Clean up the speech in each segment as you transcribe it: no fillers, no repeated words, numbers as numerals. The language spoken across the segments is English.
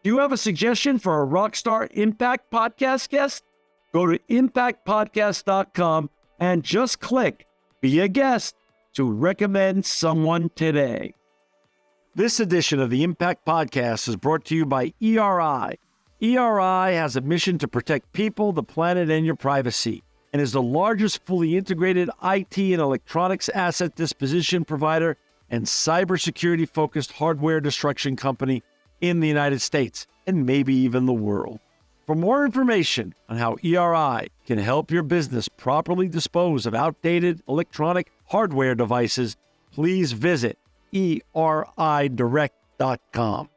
Do you have a suggestion for a Rockstar Impact Podcast guest? Go to impactpodcast.com and just click Be a Guest to recommend someone today. This edition of the Impact Podcast is brought to you by ERI. ERI has a mission to protect people, the planet, and your privacy, and is the largest fully integrated IT and electronics asset disposition provider and cybersecurity-focused hardware destruction company in the United States, and maybe even the world. For more information on how ERI can help your business properly dispose of outdated electronic hardware devices, please visit eridirect.com.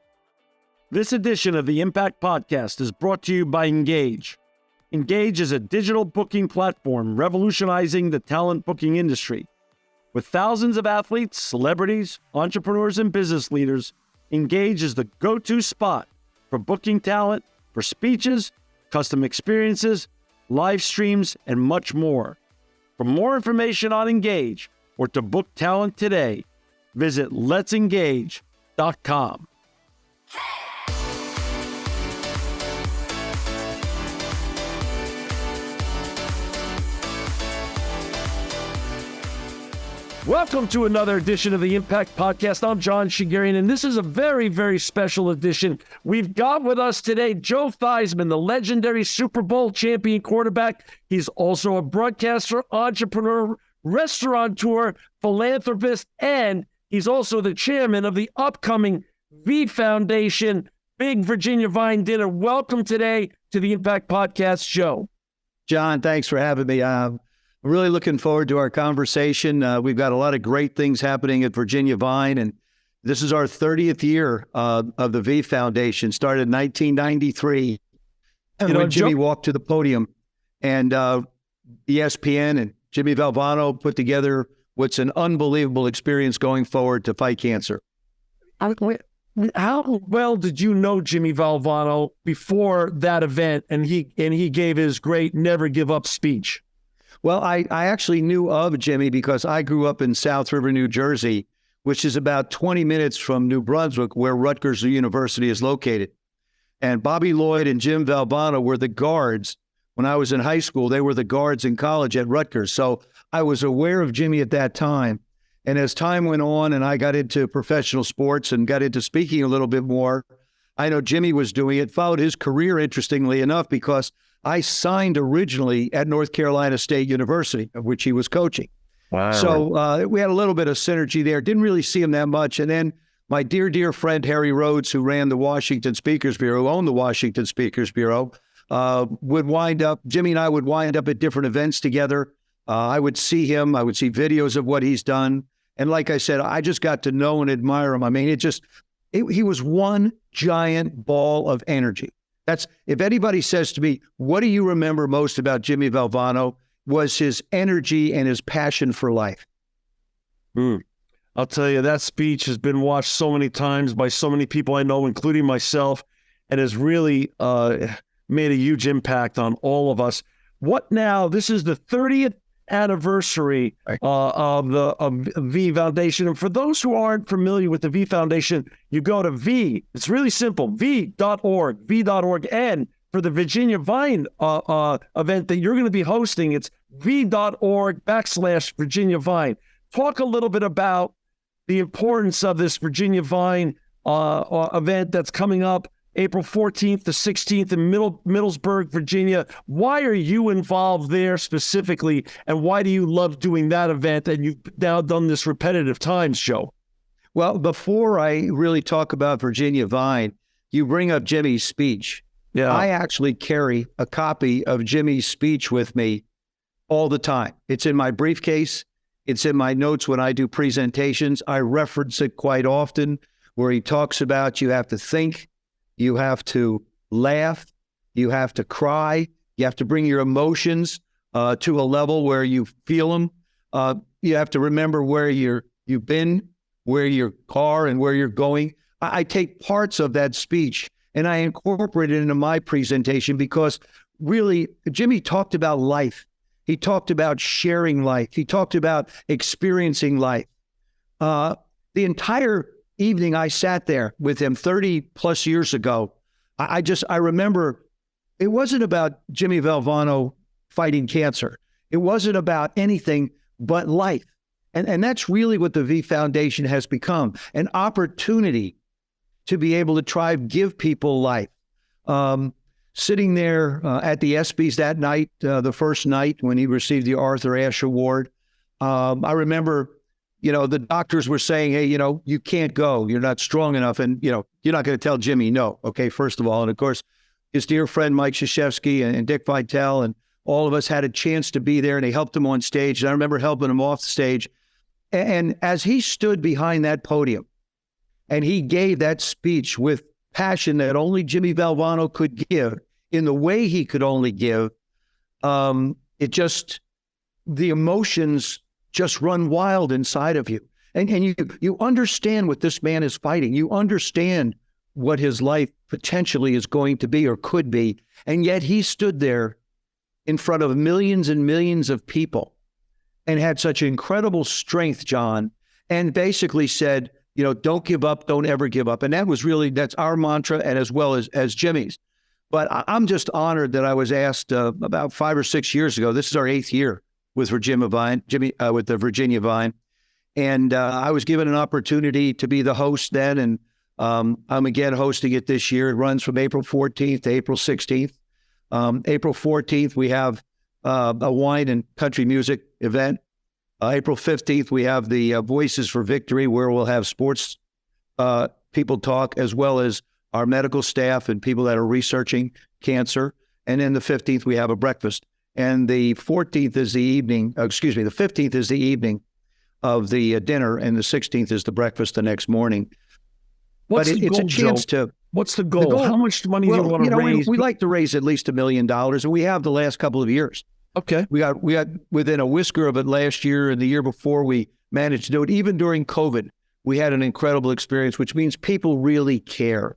This edition of the Impact Podcast is brought to you by Engage. Engage is a digital booking platform revolutionizing the talent booking industry. With thousands of athletes, celebrities, entrepreneurs, and business leaders, Engage is the go-to spot for booking talent, for speeches, custom experiences, live streams, and much more. For more information on Engage or to book talent today, visit letsengage.com. Welcome to another edition of the Impact Podcast. I'm John Shigarian, and this is a very, very special edition. We've got with us today Joe Theismann, the legendary Super Bowl champion quarterback. He's also a broadcaster, entrepreneur, restaurateur, philanthropist, and he's also the chairman of the upcoming V Foundation Big Virginia Vine Dinner. Welcome today to the Impact Podcast, Joe. John, thanks for having me. I'm really looking forward to our conversation. We've got a lot of great things happening at Virginia Vine, and this is our 30th year of the V Foundation. Started in 1993, when Jimmy walked to the podium, and ESPN and Jimmy Valvano put together what's an unbelievable experience going forward to fight cancer. How well did you know Jimmy Valvano before that event, and he gave his great Never Give Up speech? Well, I actually knew of Jimmy because I grew up in South River, New Jersey, which is about 20 minutes from New Brunswick, where Rutgers University is located. And Bobby Lloyd and Jim Valvano were the guards. When I was in high school, they were the guards in college at Rutgers. So I was aware of Jimmy at that time. And as time went on and I got into professional sports and got into speaking a little bit more, I know Jimmy was doing it, followed his career, interestingly enough, because I signed originally at North Carolina State University, of which he was coaching. Wow. So we had a little bit of synergy there. Didn't really see him that much. And then my dear, dear friend, Harry Rhodes, who ran the Washington Speakers Bureau, owned the Washington Speakers Bureau, Jimmy and I would wind up at different events together. I would see him. I would see videos of what he's done. And like I said, I just got to know and admire him. I mean, he was one giant ball of energy. If anybody says to me, what do you remember most about Jimmy Valvano, was his energy and his passion for life. I'll tell you, that speech has been watched so many times by so many people I know, including myself, and has really made a huge impact on all of us. What now? This is the 30th anniversary of the V Foundation. And for those who aren't familiar with the V Foundation, you go to V. It's really simple, v.org. And for the Virginia Vine event that you're going to be hosting, it's v.org/Virginia Vine. Talk a little bit about the importance of this Virginia Vine event that's coming up April 14th to 16th in Middlesburg, Virginia. Why are you involved there specifically, and why do you love doing that event? And you've now done this repetitive times, Joe. Well, before I really talk about Virginia Vine, you bring up Jimmy's speech. Yeah. I actually carry a copy of Jimmy's speech with me all the time. It's in my briefcase. It's in my notes when I do presentations. I reference it quite often, where he talks about you have to think, you have to laugh, you have to cry, you have to bring your emotions to a level where you feel them. You have to remember where you've been, where you are, and where you're going. I take parts of that speech and I incorporate it into my presentation because really, Jimmy talked about life. He talked about sharing life. He talked about experiencing life. The entire evening I sat there with him 30 plus years ago, I remember it wasn't about Jimmy Valvano fighting cancer. It wasn't about anything but life. And that's really what the V Foundation has become, an opportunity to be able to try to give people life. Sitting there at the ESPYs that night, the first night when he received the Arthur Ashe Award, I remember, the doctors were saying, hey, you can't go. You're not strong enough. And, you're not going to tell Jimmy no. Okay, first of all. And of course, his dear friend, Mike Krzyzewski and Dick Vitale, and all of us had a chance to be there, and they helped him on stage. And I remember helping him off the stage. And as he stood behind that podium and he gave that speech with passion that only Jimmy Valvano could give in the way he could only give, the emotions just run wild inside of you. And you understand what this man is fighting. You understand what his life potentially is going to be or could be. And yet he stood there in front of millions and millions of people and had such incredible strength, John, and basically said, don't give up, don't ever give up. And that's our mantra, and as well as Jimmy's. But I'm just honored that I was asked about 5 or 6 years ago. This is our 8th year with Virginia Vine, with the Virginia Vine. And I was given an opportunity to be the host then. And I'm again hosting it this year. It runs from April 14th to April 16th. April 14th, we have a wine and country music event. April 15th, we have the Voices for Victory, where we'll have sports people talk, as well as our medical staff and people that are researching cancer. And then the 15th, we have a breakfast. And the 14th is the evening, the 15th is the evening of the dinner, and the 16th is the breakfast the next morning. What's the goal, a chance Joe? to... What's the goal? How much money do you want to raise? We like to raise at least $1 million, and we have the last couple of years. Okay. We got within a whisker of it last year, and the year before we managed to do it. Even during COVID, we had an incredible experience, which means people really care.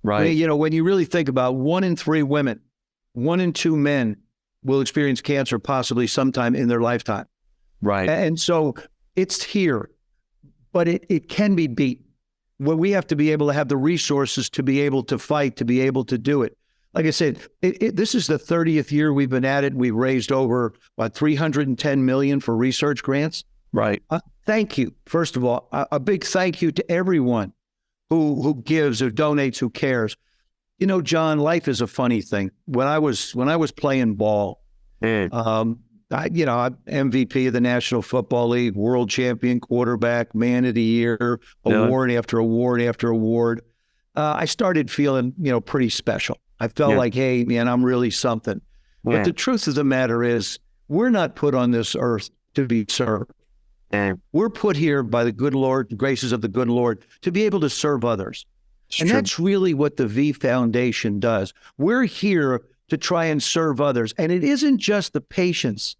Right. When you really think about 1 in 3 women, 1 in 2 men will experience cancer possibly sometime in their lifetime. Right. And so it's here, but it can be beaten. Well, we have to be able to have the resources to be able to fight, to be able to do it. Like I said, this is the 30th year we've been at it. We've raised over, $310 million for research grants. Right. Thank you. First of all, a big thank you to everyone who gives or donates, who cares. John, life is a funny thing. When I was playing ball, I'm MVP of the National Football League, world champion quarterback, man of the year, award after award after award. I started feeling, pretty special. I felt like, hey, man, I'm really something. Yeah. But the truth of the matter is, we're not put on this earth to be served. We're put here by the good Lord, the graces of the good Lord, to be able to serve others. And that's really what the V Foundation does. We're here to try and serve others. And it isn't just the patients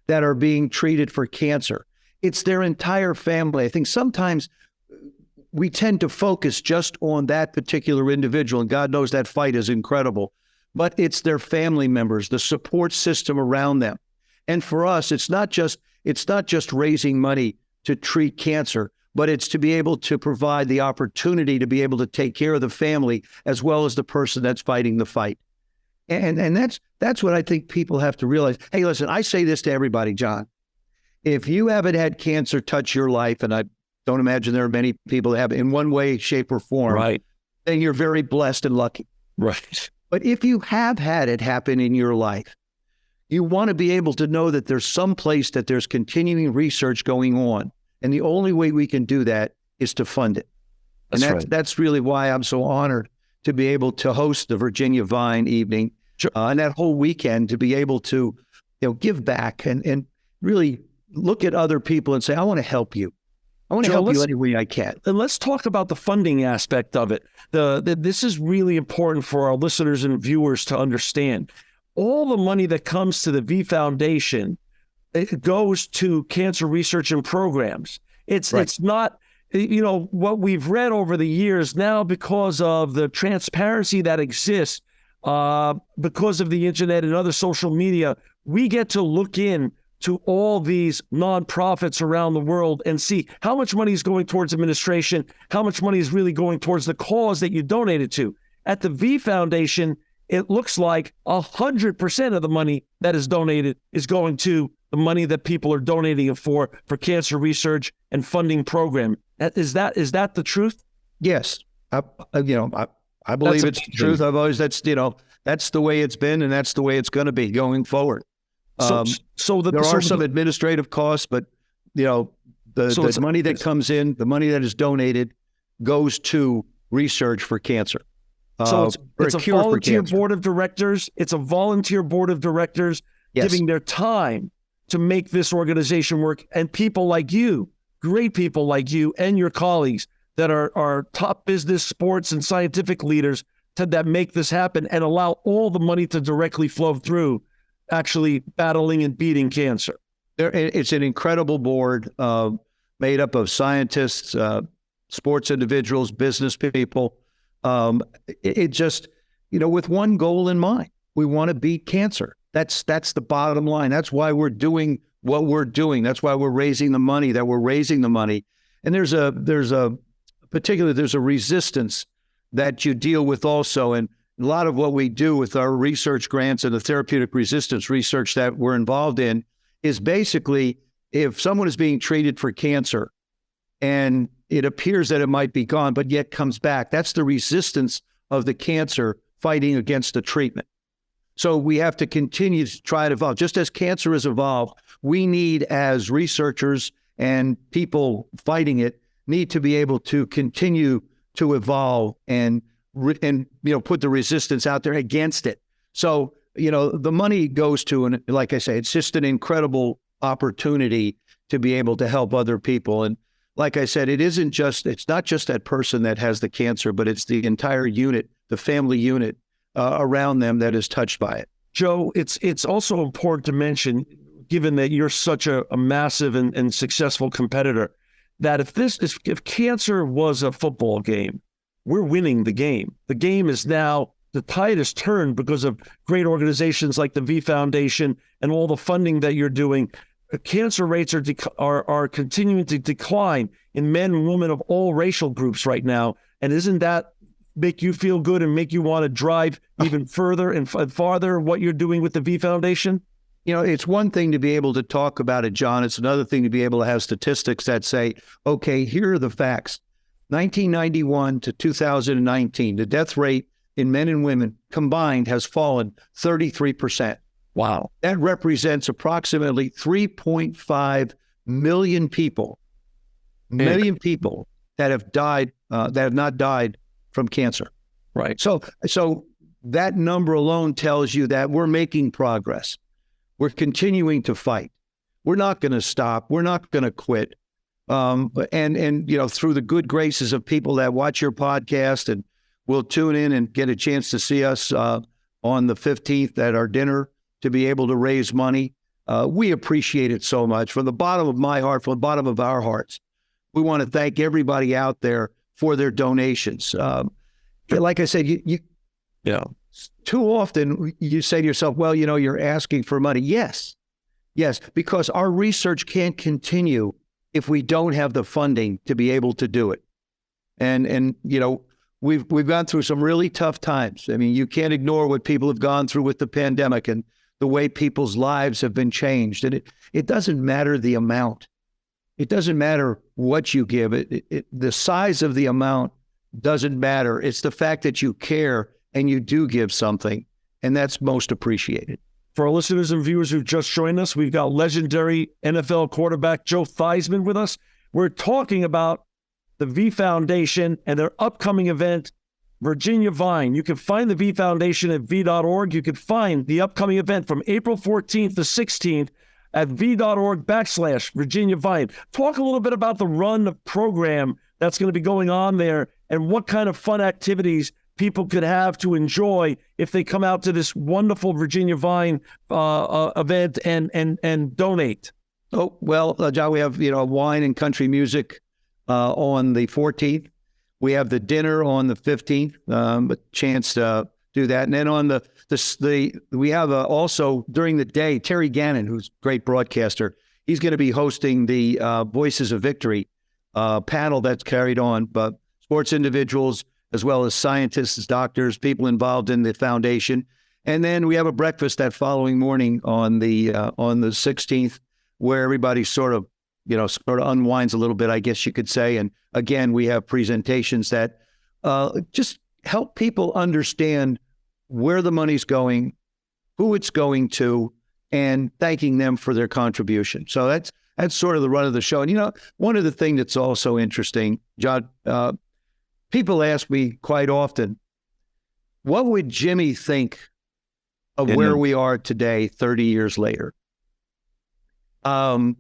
that are being treated for cancer. It's their entire family. I think sometimes we tend to focus just on that particular individual, and God knows that fight is incredible, but it's their family members, the support system around them. And for us, it's not just raising money to treat cancer, but it's to be able to provide the opportunity to be able to take care of the family as well as the person that's fighting the fight. And that's what I think people have to realize. Hey, listen, I say this to everybody, John. If you haven't had cancer touch your life, and I don't imagine there are many people that have in one way, shape, or form, right, then you're very blessed and lucky. Right. But if you have had it happen in your life, you want to be able to know that there's some place that there's continuing research going on. And the only way we can do that is to fund it. That's really why I'm so honored to be able to host the Virginia Vine evening, and that whole weekend to be able to, give back and really look at other people and say, I want to help you. I want to help you any way I can. And let's talk about the funding aspect of it. This is really important for our listeners and viewers to understand. All the money that comes to the V Foundation, it goes to cancer research and programs. It's not, what we've read over the years now, because of the transparency that exists, because of the internet and other social media, we get to look in to all these nonprofits around the world and see how much money is going towards administration, how much money is really going towards the cause that you donated to. At the V Foundation, it looks like 100% of the money that is donated is going to the money that people are donating it for cancer research and funding program. Is that the truth? Yes. I believe it's the truth. I've always, that's the way it's been, and that's the way it's going to be going forward. There are some administrative costs, but the money that comes in, the money that is donated, goes to research for cancer. So it's a volunteer board of directors. It's a volunteer board of directors giving their time to make this organization work, and people like you, great people like you and your colleagues that are top business, sports, and scientific leaders that make this happen and allow all the money to directly flow through actually battling and beating cancer. It's an incredible board made up of scientists, sports individuals, business people. It just, with one goal in mind. We want to beat cancer. That's the bottom line. That's why we're doing what we're doing. That's why we're raising the money that we're raising the money. And there's a resistance that you deal with also. And a lot of what we do with our research grants and the therapeutic resistance research that we're involved in is basically, if someone is being treated for cancer and it appears that it might be gone, but yet comes back, that's the resistance of the cancer fighting against the treatment. So we have to continue to try to evolve. Just as cancer has evolved, we need, as researchers and people fighting it, need to be able to continue to evolve and put the resistance out there against it. So, the money goes to, and like I say, it's just an incredible opportunity to be able to help other people. And like I said, it's not just that person that has the cancer, but it's the entire unit, the family unit around them that is touched by it. Joe, it's also important to mention, given that you're such a massive and successful competitor, that if cancer was a football game, we're winning the game. The game is now, the tide has turned because of great organizations like the V Foundation and all the funding that you're doing. Cancer rates are continuing to decline in men and women of all racial groups right now. And isn't that make you feel good and make you want to drive even further and farther what you're doing with the V Foundation? It's one thing to be able to talk about it, John. It's another thing to be able to have statistics that say, okay, here are the facts. 1991 to 2019, the death rate in men and women combined has fallen 33%. Wow. That represents approximately 3.5 million people, that have died, that have not died from cancer. Right. So that number alone tells you that we're making progress. We're continuing to fight. We're not going to stop. We're not going to quit. And through the good graces of people that watch your podcast and will tune in and get a chance to see us on the 15th at our dinner to be able to raise money, we appreciate it so much. From the bottom of my heart, from the bottom of our hearts, we want to thank everybody out there for their donations. Like I said, too often you say to yourself, well, you're asking for money. Yes, because our research can't continue if we don't have the funding to be able to do it. And we've gone through some really tough times. I mean, you can't ignore what people have gone through with the pandemic and the way people's lives have been changed. And it doesn't matter the amount. It doesn't matter what you give. The size of the amount doesn't matter. It's the fact that you care and you do give something, and that's most appreciated. For our listeners and viewers who've just joined us, we've got legendary NFL quarterback Joe Theismann with us. We're talking about the V Foundation and their upcoming event, Virginia Vine. You can find the V Foundation at v.org. You can find the upcoming event from April 14th to 16th at v.org/Virginia Vine. Talk a little bit about the run program that's going to be going on there and what kind of fun activities people could have to enjoy if they come out to this wonderful Virginia Vine event and donate. Oh, well, John, we have, wine and country music on the 14th. We have the dinner on the 15th, a chance to do that. And then on we have also during the day, Terry Gannon, who's a great broadcaster, he's going to be hosting the Voices of Victory panel that's carried on, but sports individuals, as well as scientists, doctors, people involved in the foundation. And then we have a breakfast that following morning on the 16th, where everybody sort of unwinds a little bit, I guess you could say. And again, we have presentations that just help people understand where the money's going, who it's going to, and thanking them for their contribution. So that's sort of the run of the show. And, one of the things that's also interesting, John, people ask me quite often, what would Jimmy think of where we are today, 30 years later? Getting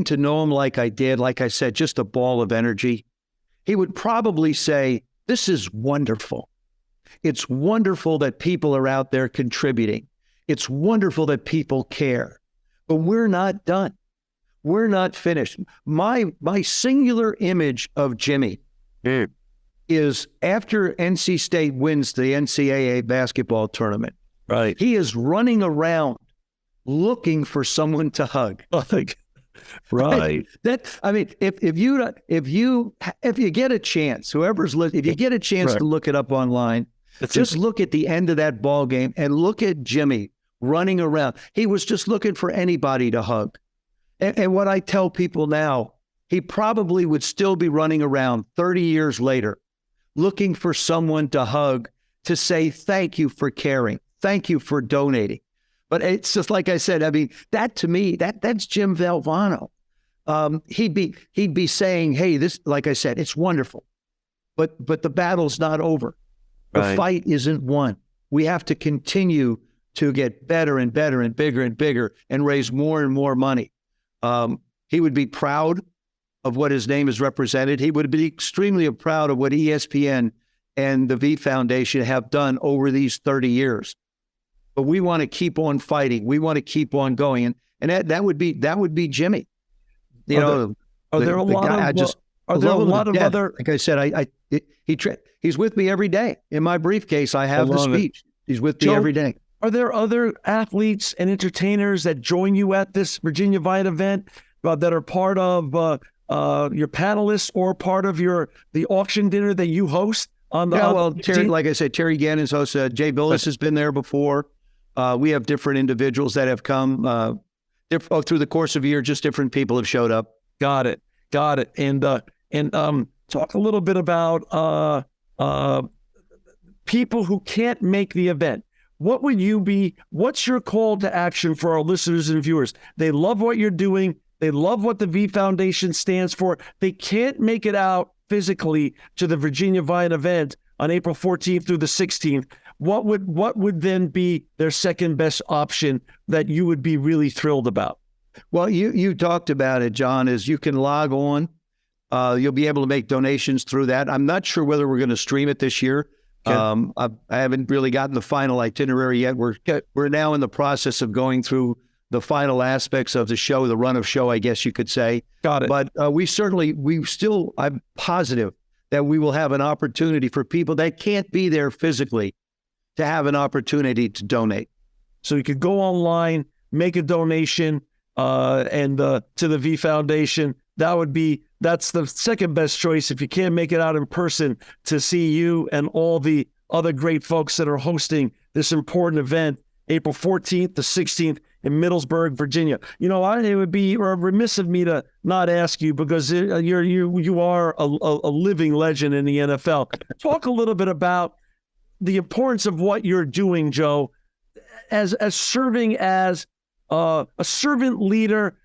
to know him like I did, like I said, just a ball of energy, he would probably say, this is wonderful. It's wonderful that people are out there contributing. It's wonderful that people care. But we're not done. We're not finished. My singular image of Jimmy is after NC State wins the NCAA basketball tournament, right? He He is running around looking for someone to hug. Right. If you get a chance, whoever's listening, if you get a chance to look it up online, just look at the end of that ball game and look at Jimmy running around. He was just looking for anybody to hug. And what I tell people now, he probably would still be running around 30 years later, looking for someone to hug, to say, thank you for caring. Thank you for donating. But it's just like I said, that to me, that's Jim Valvano. He'd be saying, hey, this, like I said, it's wonderful, but the battle's not over. The fight isn't won. We have to continue to get better and better and bigger and raise more and more money. He would be proud of what his name is represented. He would be extremely proud of what ESPN and the V Foundation have done over these 30 years. But we want to keep on fighting. We want to keep on going. And that would be Jimmy. Are there a lot of other, like I said, he's with me every day. In my briefcase, I have the speech. He's with me every day. Are there other athletes and entertainers that join you at this Virginia Vine event that are part of your panelists or part of the auction dinner that you host? Terry, like I said, Terry Gannon's host. Jay Billis has been there before. We have different individuals that have come through the course of a year. Just different people have showed up. Got it. And talk a little bit about people who can't make the event. What's your call to action for our listeners and viewers? They love what you're doing. They love what the V Foundation stands for. They can't make it out physically to the Virginia Vine event on April 14th through the 16th. What would then be their second best option that you would be really thrilled about? Well, you talked about it, John, is you can log on. You'll be able to make donations through that. I'm not sure whether we're going to stream it this year. Okay. I haven't really gotten the final itinerary yet. We're now in the process of going through the final aspects of the show, the run of show, I guess you could say. Got it. But I'm positive that we will have an opportunity for people that can't be there physically to have an opportunity to donate. So you could go online, make a donation, and to the V Foundation. That's the second best choice if you can't make it out in person to see you and all the other great folks that are hosting this important event, April 14th to 16th in Middlesburg, Virginia. It would be remiss of me to not ask you, because you are a living legend in the NFL. Talk a little bit about the importance of what you're doing, Joe, as serving as a servant leader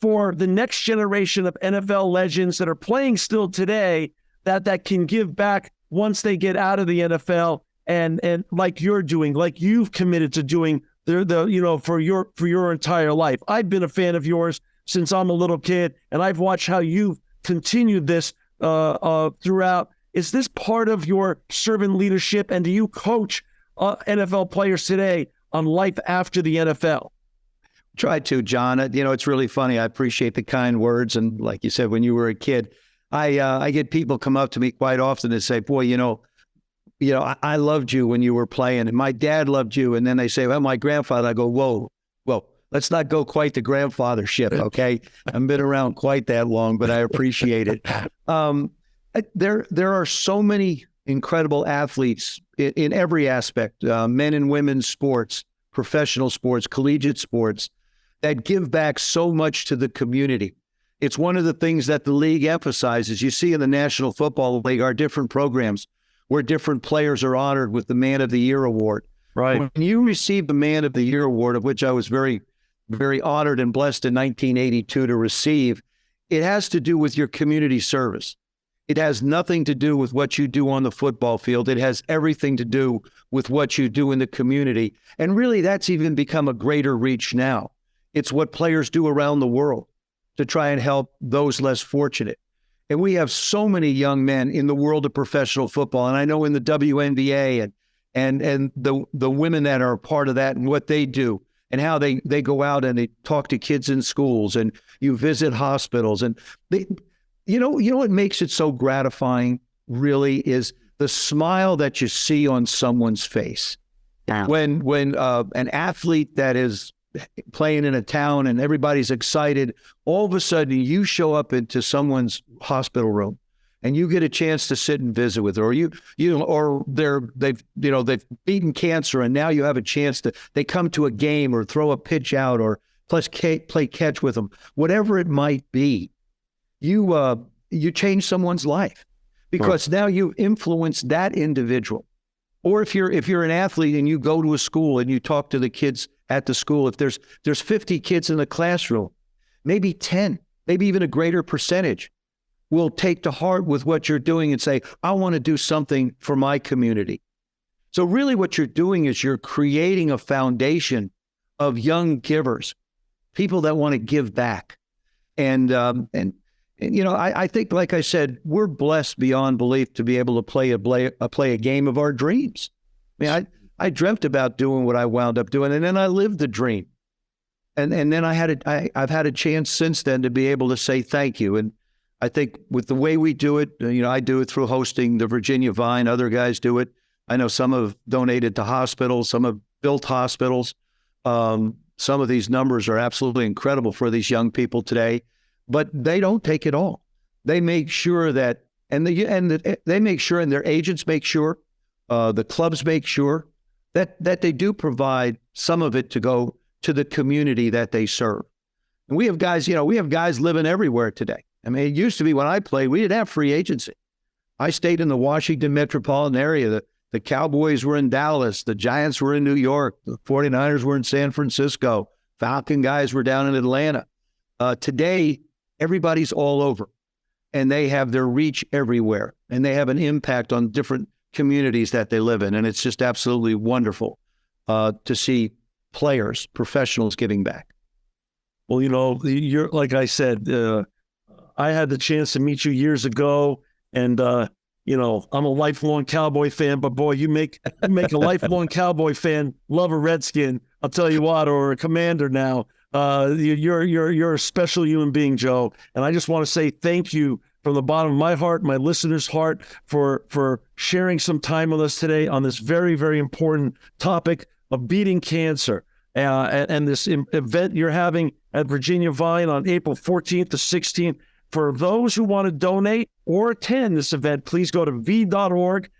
for the next generation of NFL legends that are playing still today, that can give back once they get out of the NFL, and like you're doing, like you've committed to doing for your entire life. I've been a fan of yours since I'm a little kid, and I've watched how you've continued this throughout. Is this part of your servant leadership, and do you coach NFL players today on life after the NFL? Try to, John. It's really funny. I appreciate the kind words. And like you said, when you were a kid, I get people come up to me quite often and say, boy, I loved you when you were playing, and my dad loved you. And then they say, well, my grandfather. I go, whoa, let's not go quite the grandfather ship, okay? I've been around quite that long, but I appreciate it. There are so many incredible athletes in every aspect, men and women's sports, professional sports, collegiate sports, that give back so much to the community. It's one of the things that the league emphasizes. You see in the National Football League, our different programs where different players are honored with the Man of the Year award. Right. When you receive the Man of the Year award, of which I was very, very honored and blessed in 1982 to receive, it has to do with your community service. It has nothing to do with what you do on the football field. It has everything to do with what you do in the community. And really, that's even become a greater reach now. It's what players do around the world to try and help those less fortunate. And we have so many young men in the world of professional football. And I know in the WNBA and the women that are a part of that and what they do and how they go out and they talk to kids in schools and you visit hospitals. And you know what makes it so gratifying really is the smile that you see on someone's face. Yeah. When an athlete that is playing in a town and everybody's excited, all of a sudden you show up into someone's hospital room and you get a chance to sit and visit with her, or they've beaten cancer and now you have a chance they come to a game or throw a pitch out or play catch with them, whatever it might be. You change someone's life because now you influence that individual. Or if you're an athlete and you go to a school and you talk to the kids at the school, if there's 50 kids in the classroom, maybe 10, maybe even a greater percentage will take to heart with what you're doing and say, I want to do something for my community. So really what you're doing is you're creating a foundation of young givers, people that want to give back. And I think, like I said, we're blessed beyond belief to be able to play a game of our dreams. I mean, I dreamt about doing what I wound up doing, and then I lived the dream. And then I've had a chance since then to be able to say thank you. And I think with the way we do it, I do it through hosting the Virginia Vine. Other guys do it. I know some have donated to hospitals. Some have built hospitals. Some of these numbers are absolutely incredible for these young people today. But they don't take it all. They make sure that, they make sure, and their agents make sure, the clubs make sure that they do provide some of it to go to the community that they serve. And we have guys living everywhere today. I mean, it used to be when I played, we didn't have free agency. I stayed in the Washington metropolitan area. The Cowboys were in Dallas. The Giants were in New York. The 49ers were in San Francisco. Falcon guys were down in Atlanta. Today, everybody's all over, and they have their reach everywhere, and they have an impact on different communities that they live in. And it's just absolutely wonderful to see players, professionals giving back. Well, you're, like I said, I had the chance to meet you years ago, and I'm a lifelong Cowboy fan. But boy, you make a lifelong Cowboy fan love a Redskin. I'll tell you what, or a Commander now. You're a special human being, Joe, and I just want to say thank you from the bottom of my heart, my listeners' heart, for sharing some time with us today on this very, very important topic of beating cancer and this event you're having at Virginia Vine on April 14th to 16th. For those who want to donate or attend this event, please go to v.org/Virginia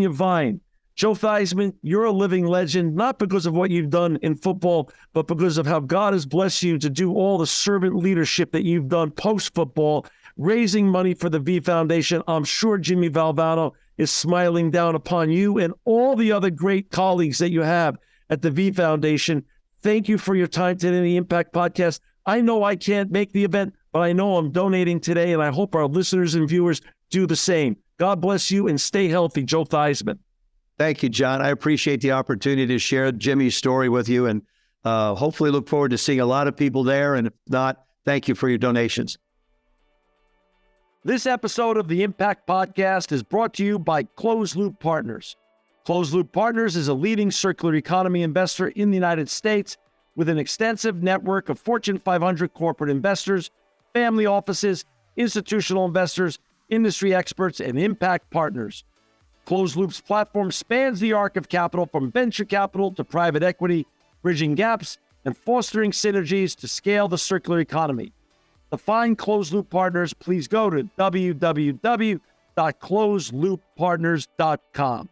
Vine. Joe Theismann, you're a living legend, not because of what you've done in football, but because of how God has blessed you to do all the servant leadership that you've done post-football, raising money for the V Foundation. I'm sure Jimmy Valvano is smiling down upon you and all the other great colleagues that you have at the V Foundation. Thank you for your time today in the Impact Podcast. I know I can't make the event, but I know I'm donating today, and I hope our listeners and viewers do the same. God bless you and stay healthy, Joe Theismann. Thank you, John. I appreciate the opportunity to share Jimmy's story with you, and hopefully look forward to seeing a lot of people there. And if not, thank you for your donations. This episode of the Impact Podcast is brought to you by Closed Loop Partners. Closed Loop Partners is a leading circular economy investor in the United States with an extensive network of Fortune 500 corporate investors, family offices, institutional investors, industry experts, and impact partners. Closed Loop's platform spans the arc of capital from venture capital to private equity, bridging gaps and fostering synergies to scale the circular economy. To find Closed Loop Partners, please go to www.closedlooppartners.com.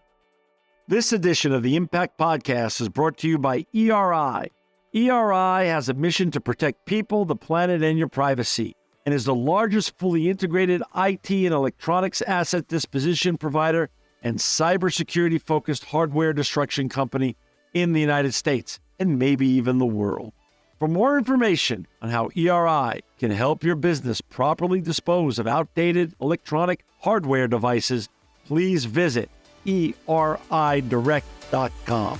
This edition of the Impact Podcast is brought to you by ERI. ERI has a mission to protect people, the planet, and your privacy, and is the largest fully integrated IT and electronics asset disposition provider and cybersecurity-focused hardware destruction company in the United States, and maybe even the world. For more information on how ERI can help your business properly dispose of outdated electronic hardware devices, please visit eridirect.com.